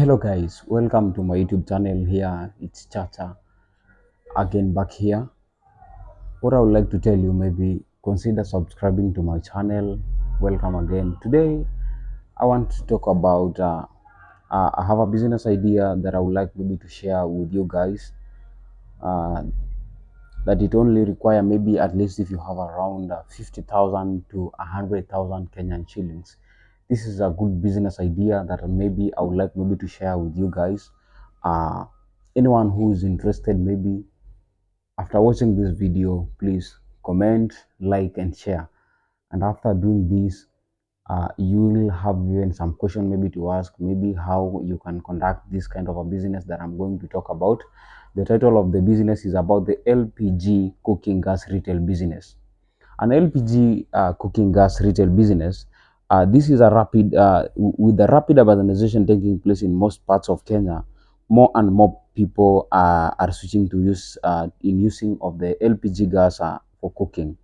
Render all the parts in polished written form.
Hello guys, welcome to my YouTube channel. Here it's Chacha again back here. What I would like to tell you, maybe consider subscribing to my channel. Welcome again. Today I want to talk about I have a business idea that I would like maybe to share with you guys. Uh, that it only require maybe at least if you have around 50,000 to 100,000 Kenyan shillings. This is a good business idea that maybe I would like maybe to share with you guys. Uh, Anyone who is interested, maybe after watching this video, please comment, like, and share. And after doing this, you will have even some question maybe to ask, maybe how you can conduct this kind of a business that I'm going to talk about. The title of the business is about the LPG cooking gas retail business. An LPG cooking gas retail business. This is a with the rapid urbanization taking place in most parts of Kenya. More and more people are switching to using of the LPG gas for cooking.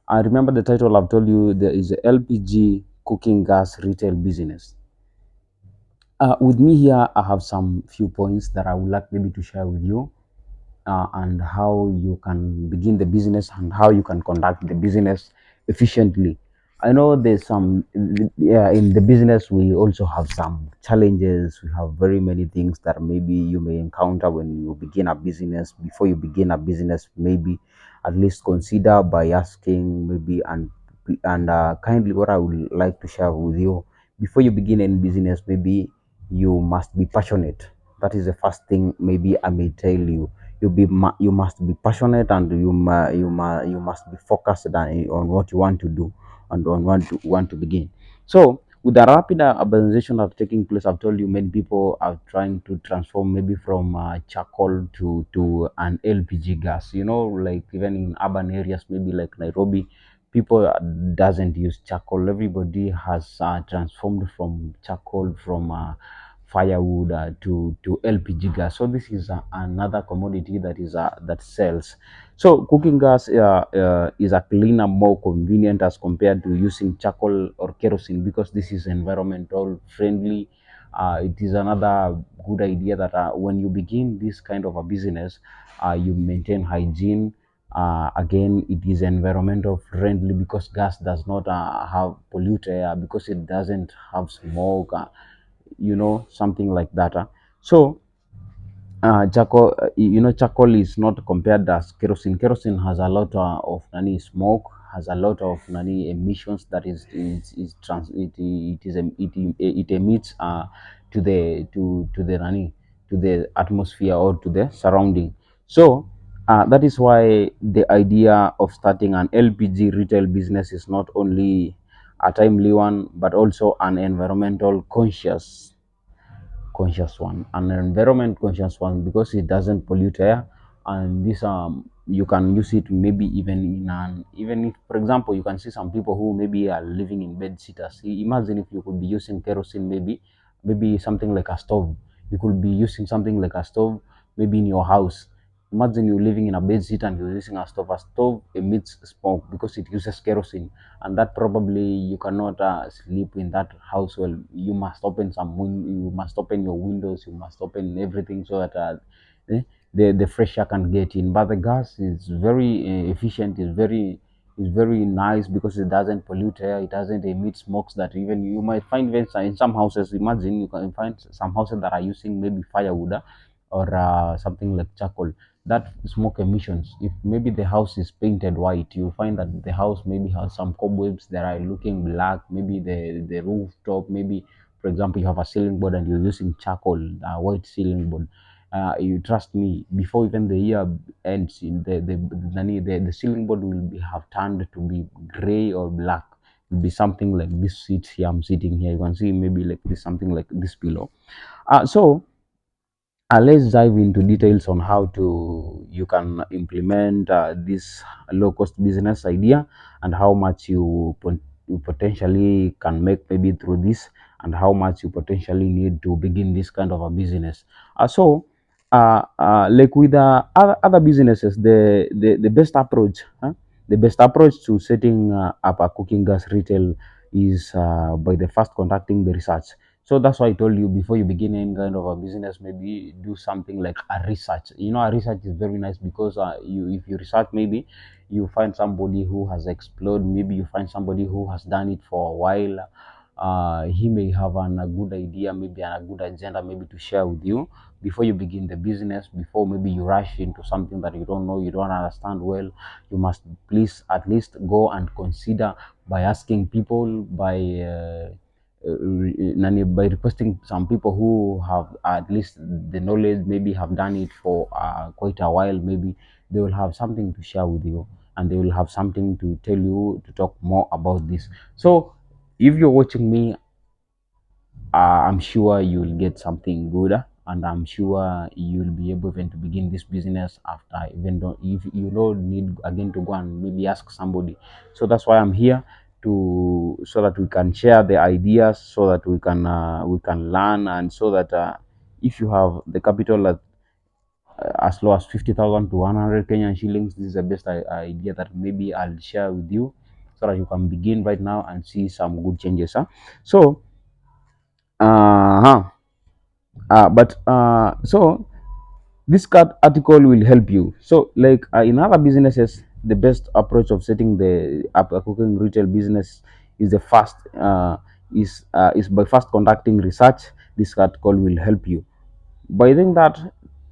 I remember the title I've told you. There is a LPG cooking gas retail business. With me here, I have some few points that I would like maybe to share with you, and how you can begin the business and how you can conduct the business efficiently. I know there's some, yeah, in the business we also have some challenges. We have very many things that maybe you may encounter when you begin a business. Before you begin a business, maybe at least consider by asking maybe and kindly what I would like to share with you. Before you begin any business, maybe you must be passionate. That is the first thing maybe I may tell you. You must be passionate, and you must be focused on what you want to do and on want to begin. So with the rapid urbanization that's taking place, I've told you many people are trying to transform maybe from charcoal to an LPG gas. Like even in urban areas, maybe like Nairobi, people doesn't use charcoal. Everybody has transformed from charcoal, from firewood to LPG gas. So this is another commodity that sells. So cooking gas is a cleaner, more convenient as compared to using charcoal or kerosene, because this is environmental friendly. It is another good idea that when you begin this kind of a business, you maintain hygiene. Again, it is environmental friendly because gas does not have pollute air, because it doesn't have smoke. Something like that. So charcoal is not compared as kerosene. Kerosene has a lot of nani smoke, has a lot of nani emissions that is trans it is it emits to the nani to the atmosphere or to the surrounding. So that is why the idea of starting an LPG retail business is not only a timely one, but also an environmental conscious one, an environment conscious one, because it doesn't pollute air. And this you can use it maybe even even if, for example, you can see some people who maybe are living in bed sitters. Imagine if you could be using kerosene, maybe something like a stove. You could be using something like a stove maybe in your house. Imagine you living in a bed sit and you're using a stove. A stove emits smoke because it uses kerosene, and that probably you cannot sleep in that house well. You must open you must open your windows, you must open everything so that the fresh air can get in. But the gas is very efficient, is very nice, because it doesn't pollute air, it doesn't emit smokes that even you might find even in some houses. Imagine you can find some houses that are using maybe firewood, or something like charcoal. That smoke emissions, if maybe the house is painted white, you find that the house maybe has some cobwebs that are looking black. Maybe the rooftop, maybe for example you have a ceiling board and you're using charcoal, white ceiling board. You trust me, before even the year ends, in the ceiling board have turned to be gray or black. It will be something like this seat here I'm sitting here. You can see maybe like this, something like this pillow. So let's dive into details on how to you can implement this low cost business idea, and how much you potentially can make maybe through this, and how much you potentially need to begin this kind of a business. Like with other businesses, the best approach, the best approach to setting up a cooking gas retail is by the first conducting the research. So that's why I told you, before you begin any kind of a business, maybe do something like a research. A research is very nice because if you research, maybe you find somebody who has explored, maybe you find somebody who has done it for a while. He may have a good idea, maybe a good agenda, maybe to share with you before you begin the business. Before maybe you rush into something that you don't know, you don't understand well, you must please at least go and consider by asking people, by requesting some people who have at least the knowledge, maybe have done it for quite a while. Maybe they will have something to share with you, and they will have something to tell you, to talk more about this. So if you're watching me, I'm sure you'll get something good, and I'm sure you'll be able even to begin this business after, even though if you don't need again to go and maybe ask somebody. So that's why I'm here, to so that we can share the ideas, so that we can learn, and so that if you have the capital at as low as 50,000 to 100 Kenyan shillings, this is the best idea that maybe I'll share with you, so that you can begin right now and see some good changes. So uh-huh. So this card article will help you. So like in other businesses, the best approach of setting the up a cooking retail business is the first is by first conducting research. This article will help you. By doing that,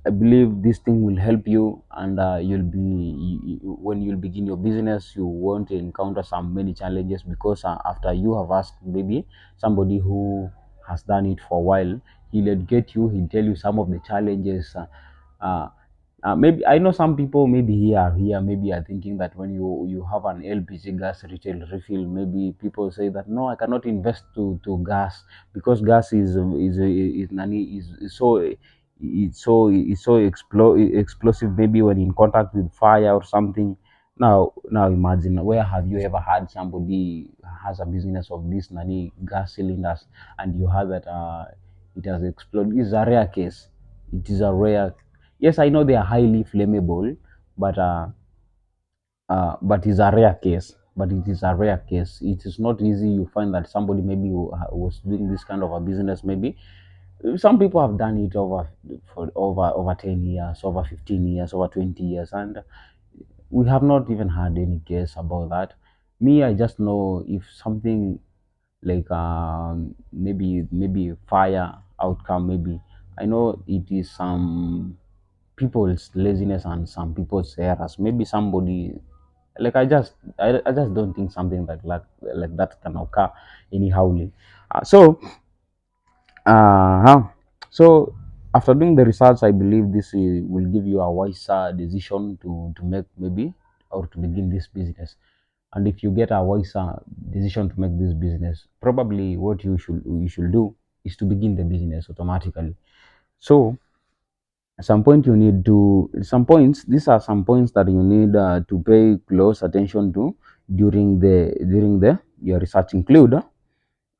I believe this thing will help you, and when you'll begin your business, you won't encounter some many challenges, because after you have asked maybe somebody who has done it for a while, he'll educate you, he'll tell you some of the challenges. Uh, Maybe I know some people maybe here maybe are thinking that when you have an LPG gas retail refill, maybe people say that no, I cannot invest to gas, because gas is so explosive, maybe when in contact with fire or something. Now imagine, where have you ever had somebody has a business of this nani gas cylinders, and you heard that it has exploded? It's a rare case. It is a rare. Yes, I know they are highly flammable, but but it's a rare case. But it is a rare case. It is not easy. You find that somebody maybe who was doing this kind of a business. Maybe some people have done it over 10 years, over 15 years, over 20 years, and we have not even had any case about that. Me, I just know if something like maybe fire outcome, maybe I know it is some people's laziness and some people's errors. Maybe somebody, like I just don't think something like that can occur anyhowly. So uh so after doing the research, I believe this will give you a wiser decision to make, maybe, or to begin this business. And if you get a wiser decision to make this business, probably what you should do is to begin the business automatically. So some points, these are some points that you need to pay close attention to during the your research. Include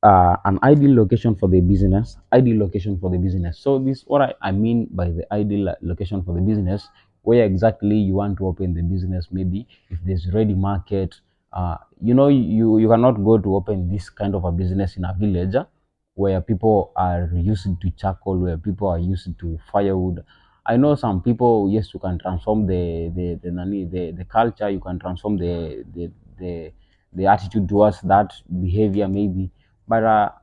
an ideal location for the business. Ideal location for the business. So this, what I mean by the ideal location for the business, where exactly you want to open the business. Maybe if there's ready market, you cannot go to open this kind of a business in a village, where people are used to charcoal, where people are used to firewood. I know some people, yes, you can transform the culture, you can transform the attitude towards that behavior, maybe. But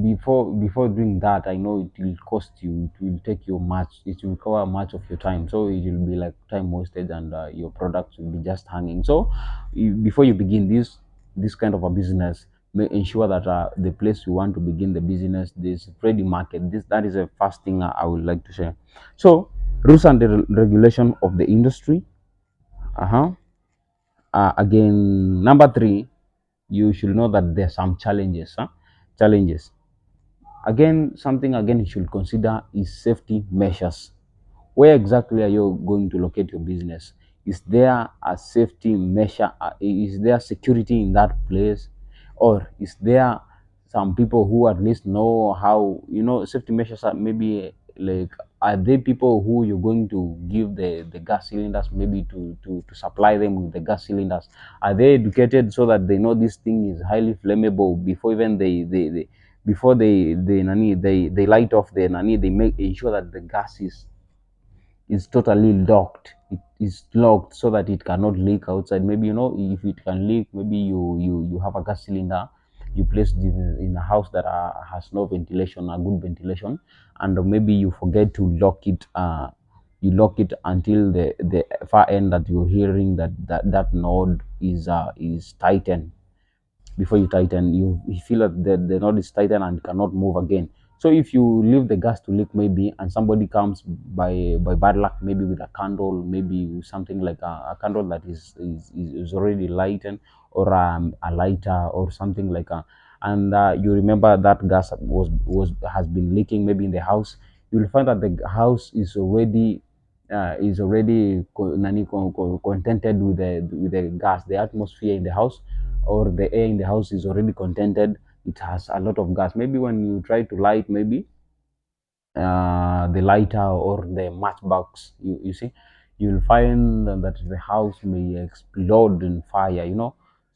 before doing that, I know it will cost you, it will take you much, it will cover much of your time, so it will be like time wasted, and your products will be just hanging. So before you begin this kind of a business, may ensure that the place you want to begin the business, this ready market, that is the first thing I would like to share. So rules and the regulation of the industry. uh-huh Again, number three, you should know that there's some challenges. Again, something again you should consider is safety measures. Where exactly are you going to locate your business? Is there a safety measure? Is there security in that place? Or is there some people who at least know how, safety measures are, maybe like, are they people who you're going to give the gas cylinders, maybe to supply them with the gas cylinders? Are they educated so that they know this thing is highly flammable before even before they light off the nani, they make ensure that the gas is totally locked. It is locked so that it cannot leak outside. Maybe, if it can leak, maybe you have a gas cylinder you placed in a house that has no ventilation, a good ventilation, and maybe you forget to lock it. You lock it until the far end that you're hearing that node is tightened. Before you tighten, you feel that the node is tightened and cannot move again. So if you leave the gas to leak maybe, and somebody comes by bad luck, maybe with a candle, maybe something like a candle that is already lightened, or a lighter or something like and you remember that gas was has been leaking maybe in the house, you will find that the house is already contented with the gas. The atmosphere in the house, or the air in the house, is already contented. It has a lot of gas. Maybe when you try to light, maybe the lighter or the matchbox, you see, you'll find that the house may explode in fire.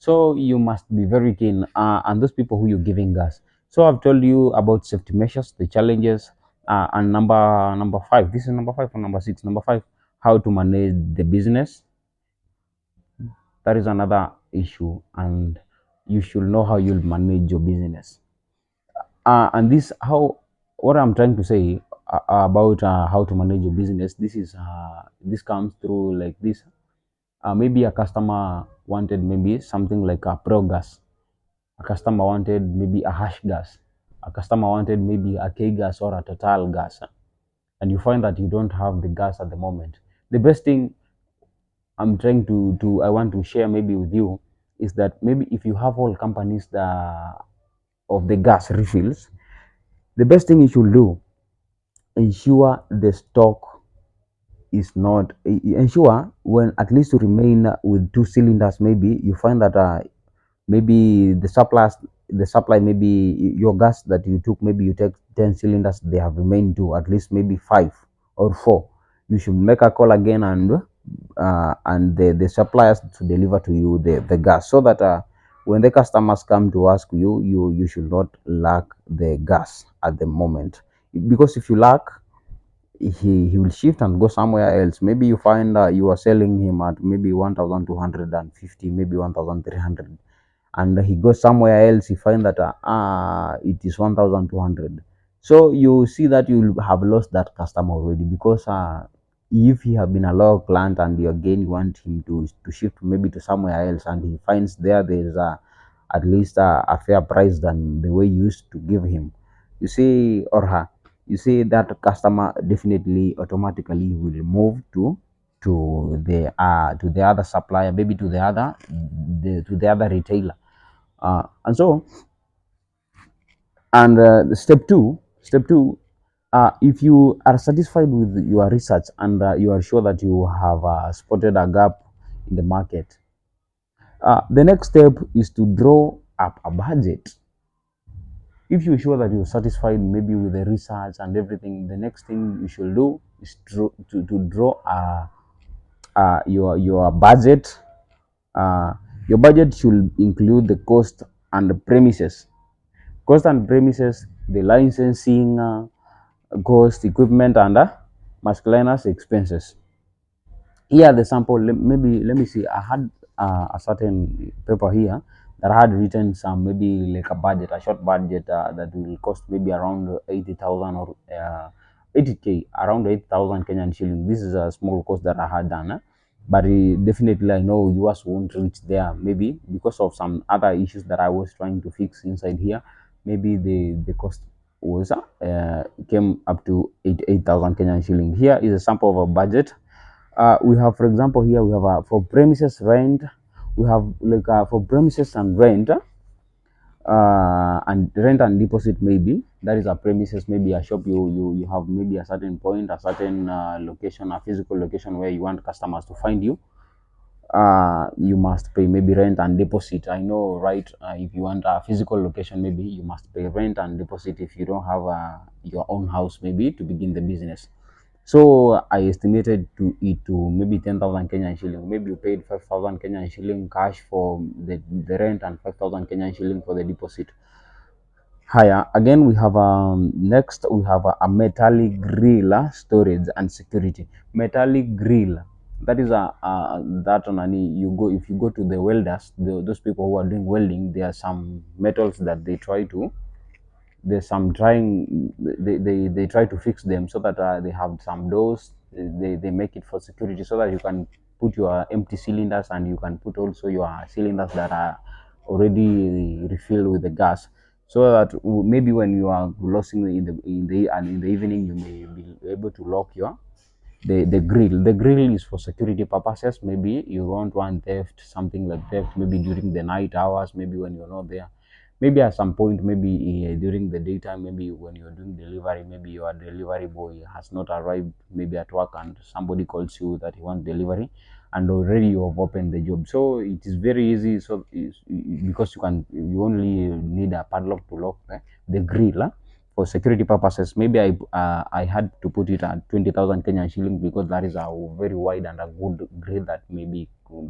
So you must be very keen, and those people who you're giving gas. So I've told you about safety measures, the challenges, and number five. This is number five or number six? Number five, how to manage the business. That is another issue, and you should know how you'll manage your business. And this how what I'm trying to say about how to manage your business. This comes through like this. Maybe a customer wanted maybe something like a pro gas. A customer wanted maybe a hash gas. A customer wanted maybe a K gas or a total gas, and you find that you don't have the gas at the moment. The best thing I'm trying to I want to share maybe with you is that maybe if you have all companies of the gas refills, the best thing you should do, ensure the stock is not ensure when at least to remain with two cylinders. Maybe you find that maybe the supply, maybe your gas that you took, maybe you take 10 cylinders, they have remained to at least maybe 5 or 4. You should make a call again, and the suppliers to deliver to you the gas, so that when the customers come to ask you, you should not lack the gas at the moment. Because if you lack, he will shift and go somewhere else. Maybe you find you are selling him at maybe 1250, maybe 1300, and he goes somewhere else, he find that it is 1200. So you see that you have lost that customer already, because if he have been a loyal client, and you again want him to shift maybe to somewhere else, and he finds there's at least a fair price than the way you used to give him, you see, or her, you see that customer definitely automatically will move to the other supplier, maybe to the other retailer. And so, and step two, if you are satisfied with your research, and you are sure that you have spotted a gap in the market, the next step is to draw up a budget. If you're sure that you're satisfied maybe with the research and everything, the next thing you should do is to draw your budget. Your budget should include the cost and the premises. Cost and premises, the licensing cost, equipment, and miscellaneous expenses. Here the sample, maybe let me see, I had a certain paper here that had written some, maybe like a budget, a short budget that will cost maybe around 80,000 or 80k, around 8,000 Kenyan shilling. This is a small cost that I had done, but definitely I know yours won't reach there, maybe because of some other issues that I was trying to fix inside here. Maybe the cost was came up to 8,000 Kenyan shilling. Here is a sample of a budget. We have, for example, here we have for premises rent. We have like for premises and rent, and deposit, maybe that is a premises, maybe a shop. You have maybe a certain point, a certain location, a physical location where you want customers to find you. You must pay maybe rent and deposit. I know, right? If you want a physical location, maybe you must pay rent and deposit if you don't have your own house, maybe to begin the business. So I estimated to maybe 10,000 Kenyan shilling. Maybe you paid 5,000 Kenyan shilling cash for the rent, and 5,000 Kenyan shilling for the deposit. Higher again, we have next we have a metallic grill storage and security. Metallic grill, that is that on any you go if you go to the welders, those people who are doing welding, there are some metals that they try to there's some trying they try to fix them so that they have some doors, they make it for security so that you can put your empty cylinders and you can put also your cylinders that are already refilled with the gas, so that maybe when you are losing in the evening, you may be able to lock your the grill is for security purposes. Maybe you don't want theft, something like theft, maybe during the night hours, maybe when you're not there, maybe at some point, maybe during the daytime, maybe when you're doing delivery, maybe your delivery boy has not arrived maybe at work and somebody calls you that he wants delivery, and already you have opened the job, so it is very easy. So because you only need a padlock to lock the grill for security purposes. Maybe I had to put it at 20,000 Kenyan shillings because that is a very wide and a good grill that maybe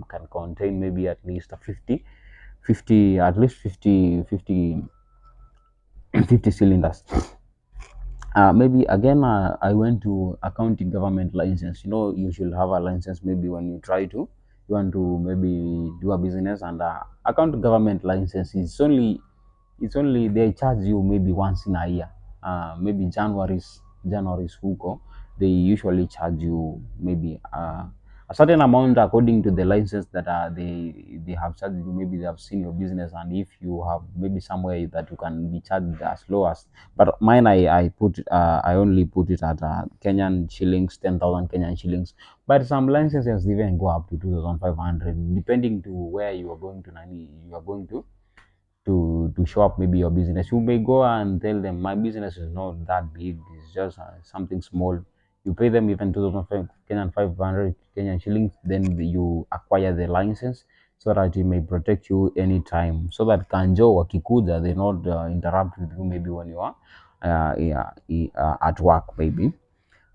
can contain maybe at least a 50 at least 50 cylinders. Maybe again, I went to accounting government license. You should have a license maybe when you want to maybe do a business, and account government license is only it's only they charge you maybe once in a year. Maybe January's huko, they usually charge you maybe a certain amount according to the license that they have charged you. Maybe they have seen your business, and if you have maybe somewhere that you can be charged as low as. But mine, I only put it at Kenyan shillings, 10,000 Kenyan shillings. But some licenses even go up to 2,500, depending to where you are going to. Nani, you are going to show up maybe your business. You may go and tell them my business is not that big, it's just something small. You pay them even 2,500 Kenyan shillings, then you acquire the license so that it may protect you anytime, so that kanjo wakikuja they not interrupt with you maybe when you are at work maybe.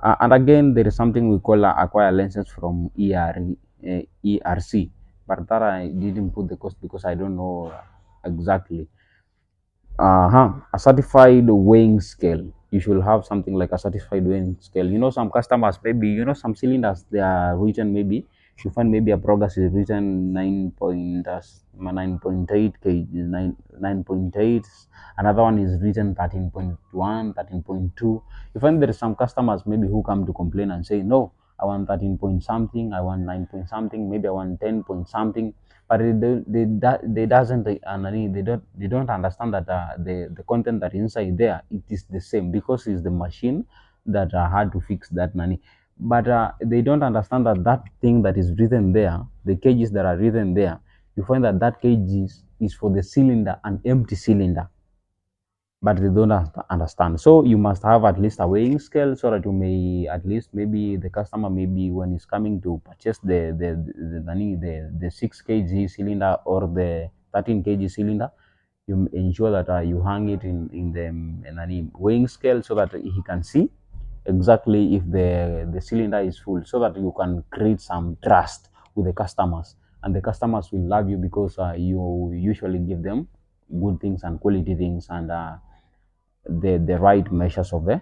And again, there is something we call acquire license from ERC, but that I didn't put the cost because I don't know exactly. A certified weighing scale. You should have something like a certified weighing scale. Some customers, maybe, some cylinders, they are written, maybe, you find maybe a progress is written 9.8 kg, 9.8. Another one is written 13.1, 13.2. You find there is some customers maybe who come to complain and say, no, I want 13 point something, I want 9 point something, maybe I want 10 point something, but they doesn't they don't understand that the content that is inside there, it is the same because it's the machine that had to fix that money. But they don't understand that that thing that is written there, the cages that are written there, you find that that cage is for the cylinder, an empty cylinder, but they don't understand. So you must have at least a weighing scale so that you may at least maybe the customer, maybe when he's coming to purchase the 6 kg cylinder or the 13 kg cylinder, you ensure that you hang it in the weighing scale so that he can see exactly if the cylinder is full, so that you can create some trust with the customers, and the customers will love you because you usually give them good things and quality things, and the right measures of the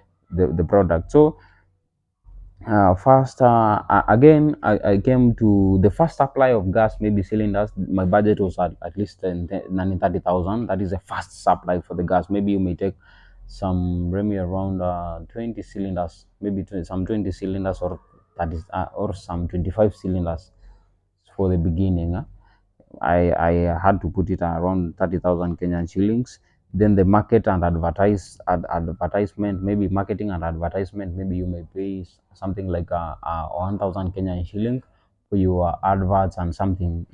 product. So first again, I came to the first supply of gas, maybe cylinders. My budget was at least 30,000. That is the first supply for the gas. Maybe you may take some maybe around 20 cylinders, maybe some 20 cylinders, or that is or some 25 cylinders for the beginning. I had to put it around 30,000 Kenyan shillings. Then the market and advertisement, maybe marketing and advertisement, maybe you may pay something like 1,000 Kenyan shilling for your adverts and something.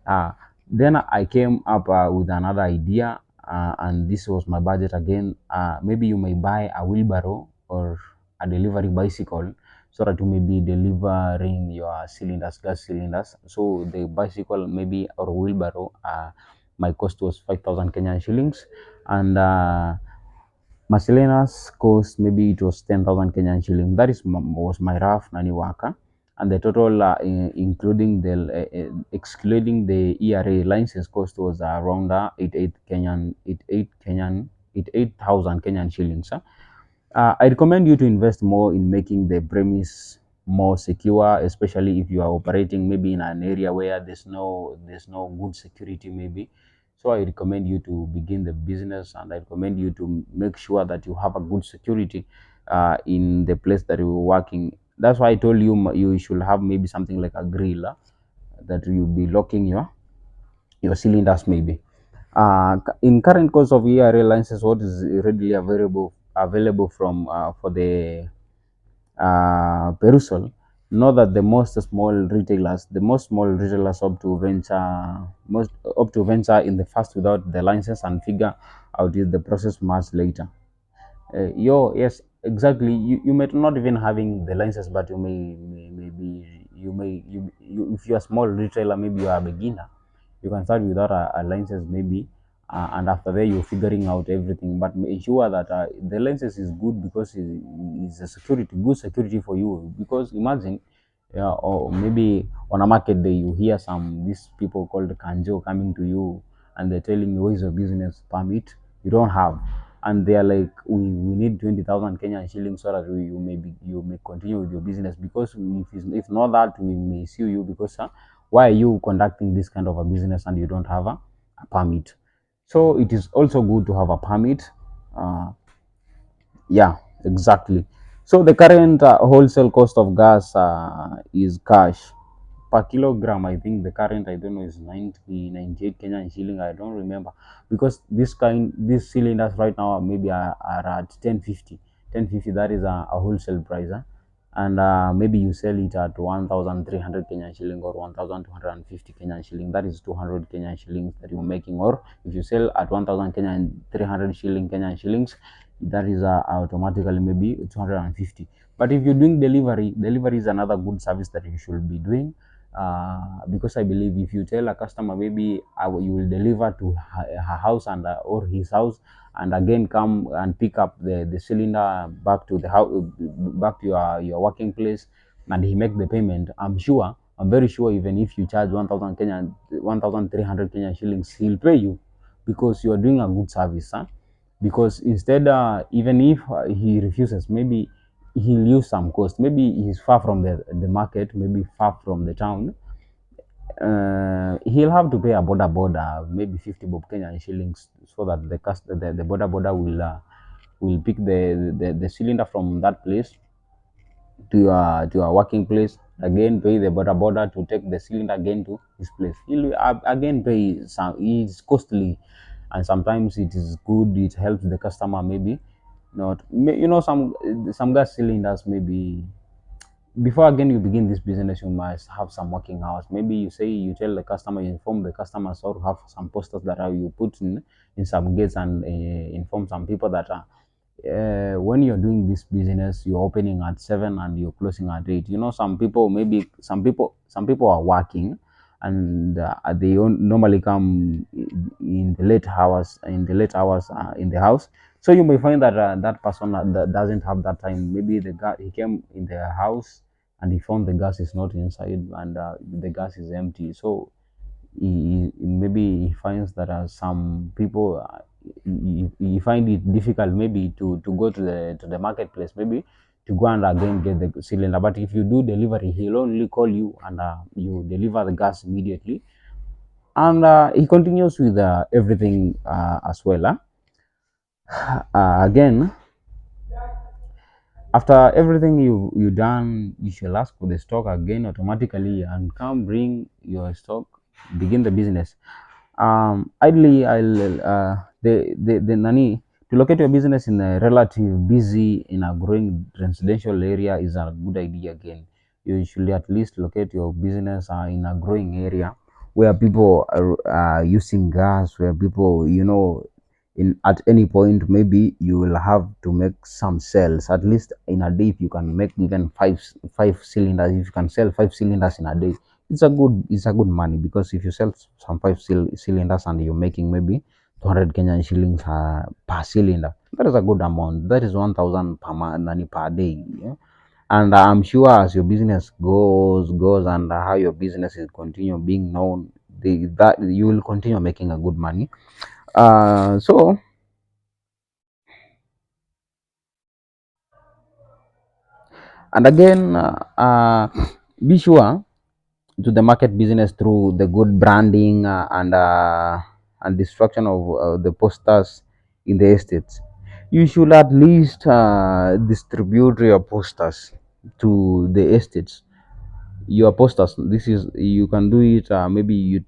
Uh, then I came up with another idea, and this was my budget again. Maybe you may buy a wheelbarrow or a delivery bicycle so that you may be delivering your gas cylinders. So the bicycle maybe or wheelbarrow, my cost was 5,000 Kenyan shillings, and miscellaneous cost maybe it was 10,000 Kenyan shillings. That was my rough nani waka, and the total including the excluding the ERA license cost was around 88 Kenyan 88,000 Kenyan shillings. I recommend you to invest more in making the premise more secure, especially if you are operating maybe in an area where there's no good security maybe. So I recommend you to begin the business, and I recommend you to make sure that you have a good security in the place that you're working. That's why I told you you should have maybe something like a grill that you'll be locking your cylinders maybe. In current course of ERA license, what is readily available from for the perusal? Know that the most small retailers up to venture in the first without the license and figure out is the process much later. Yes, exactly. You may not even having the license, but maybe if you're a small retailer, maybe you are a beginner, you can start without a license maybe, and after that you're figuring out everything. But make sure that the license is good, because it's a good security for you. Because imagine, yeah, or maybe on a market day you hear these people called kanjo coming to you, and they're telling you, where's your business permit? You don't have, and they are like, we need 20,000 Kenyan shillings so that you may continue with your business. Because if not that, we may sue you, because why are you conducting this kind of a business and you don't have a permit? So it is also good to have a permit. uh, yeah, exactly. So the current wholesale cost of gas is cash per kilogram. I think the current, I don't know, is 98 Kenyan shilling. I don't remember, because these cylinders right now maybe are at 1050. 1050, that is a wholesale price. And maybe you sell it at 1,300 Kenyan shilling or 1,250 Kenyan shilling. That is 200 Kenyan shillings that you're making. Or if you sell at 1,000 Kenyan 300 Kenyan shillings, that is automatically maybe 250. But if you're doing delivery is another good service that you should be doing. Because I believe if you tell a customer maybe you will deliver to her house and or his house, and again come and pick up the cylinder back to the house, back to your working place, and he make the payment, I'm very sure, even if you charge 1,300 Kenyan shillings, he'll pay you, because you are doing a good service. Because instead, even if he refuses, maybe he'll use some cost. Maybe he's far from the market, maybe far from the town. He'll have to pay a border maybe 50 bob Kenyan shillings, so that the border will pick the cylinder from that place to your working place, again pay the border to take the cylinder again to his place. He'll again pay some. It's costly, and sometimes it is good. It helps the customer maybe not. Some gas cylinders maybe, before again you begin this business, you must have some working hours. Maybe you tell the customer, you inform the customers, or have some posters that are you put in some gates, and inform some people that when you're doing this business, you're opening at 7 and you're closing at 8. Some people are working, and they normally come in the late hours in the house. So you may find that that person that doesn't have that time. Maybe the guy, he came in the house and he found the gas is not inside, and the gas is empty. So maybe he finds that some people, he find it difficult maybe to go to the marketplace, maybe to go and again get the cylinder. But if you do delivery, he'll only call you, and you deliver the gas immediately, and he continues with everything as well. Again, after everything you done, you shall ask for the stock again automatically, and come bring your stock, begin the business. Idly, I'll the nani to locate your business in a relative busy in a growing residential area is a good idea. Again, you should at least locate your business in a growing area where people are using gas, where people, in at any point maybe you will have to make some sales. At least in a day, if you can make even five cylinders, if you can sell 5 cylinders in a day, it's a good money. Because if you sell some cylinders and you're making maybe 200 Kenyan shillings per cylinder, that is a good amount. That is 1,000 per month and per day. Yeah? And I'm sure as your business goes, and how your business is continue being known, that you will continue making a good money. So And again, be sure to the market business through the good branding and destruction of the posters in the estates. You should at least distribute your posters to the estates. Your posters, this is, you can do it, maybe you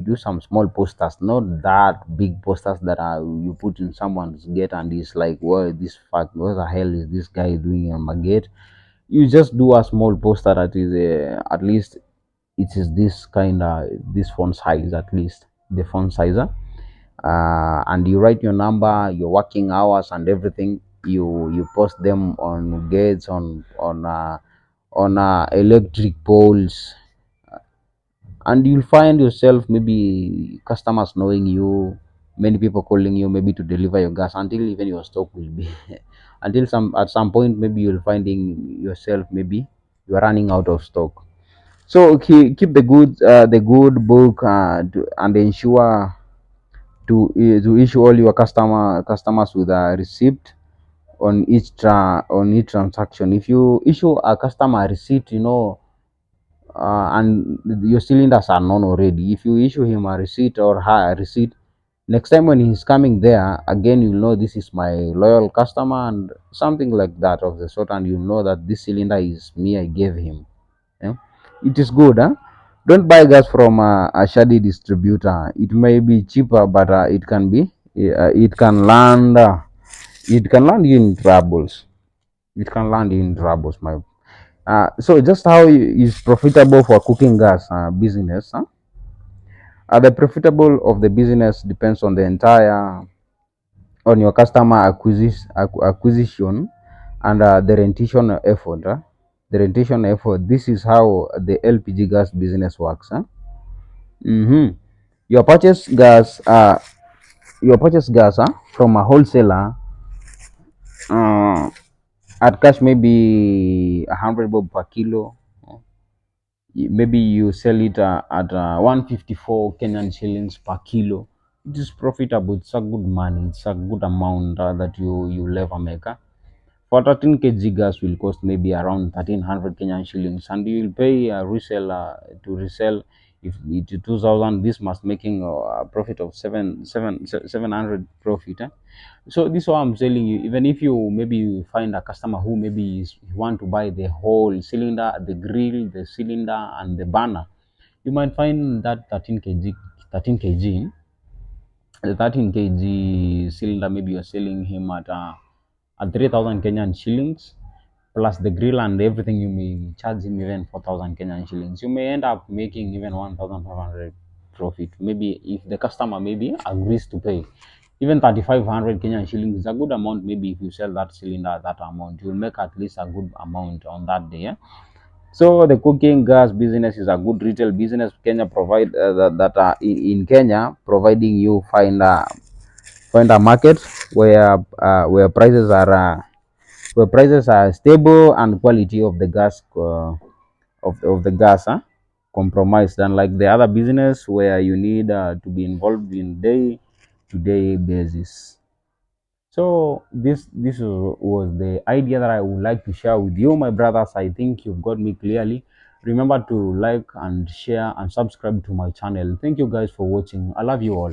do some small posters, not that big posters that are you put in someone's gate and it's like, what this fuck, what the hell is this guy doing on my gate? You just do a small poster that is at least it is this kind of this font size, at least the font size, and you write your number, your working hours and everything. You post them on gates, on electric poles, and you'll find yourself maybe customers knowing you, many people calling you maybe to deliver your gas until even your stock will be until some at some point maybe you'll finding yourself maybe you're running out of stock. So keep the good book, and ensure to issue all your customers with a receipt on each transaction. If you issue a customer a receipt, and your cylinders are known already, if you issue him a receipt or her a receipt, next time when he's coming there again, you'll know this is my loyal customer and something like that of the sort, and you know that this cylinder is me, I gave him. Yeah? It is good, huh? Don't buy gas from a shady distributor. It may be cheaper, but it can land you in troubles. It can land you in troubles, my. So just how is profitable for cooking gas business? Huh? The profitable of the business depends on the entire on your customer acquisition and the rentation effort. The rentation effort. This is how the LPG gas business works. Mm-hmm. Your purchase gas, from a wholesaler uh, at cash maybe 100 bob per kilo. Maybe you sell it at 154 Kenyan shillings per kilo. It is profitable. It's a good money. It's a good amount that you ever make. For 13 kg gas will cost maybe around 1300 Kenyan shillings, and you will pay a reseller to resell. If it 2000, this must making a profit of 700 profit. So this is what I'm telling you. Even if you maybe you find a customer who maybe you want to buy the whole cylinder, the grill, the cylinder, and the burner, you might find that 13 kg, the 13 kg cylinder, maybe you're selling him at 3000 Kenyan shillings plus the grill and everything. You may charge him even 4000 Kenyan shillings. You may end up making even 1500 profit. Maybe if the customer maybe agrees to pay even 3500 Kenyan shillings is a good amount. Maybe if you sell that cylinder at that amount, you'll make at least a good amount on that day. Yeah? So the cooking gas business is a good retail business. Kenya provide in Kenya, providing you find a market where prices are stable and quality of the gas of the gas compromised, unlike the other business where you need to be involved in day to day basis. So this was the idea that I would like to share with you, my brothers. I think you've got me clearly. Remember to like and share and subscribe to my channel. Thank you guys for watching. I love you all.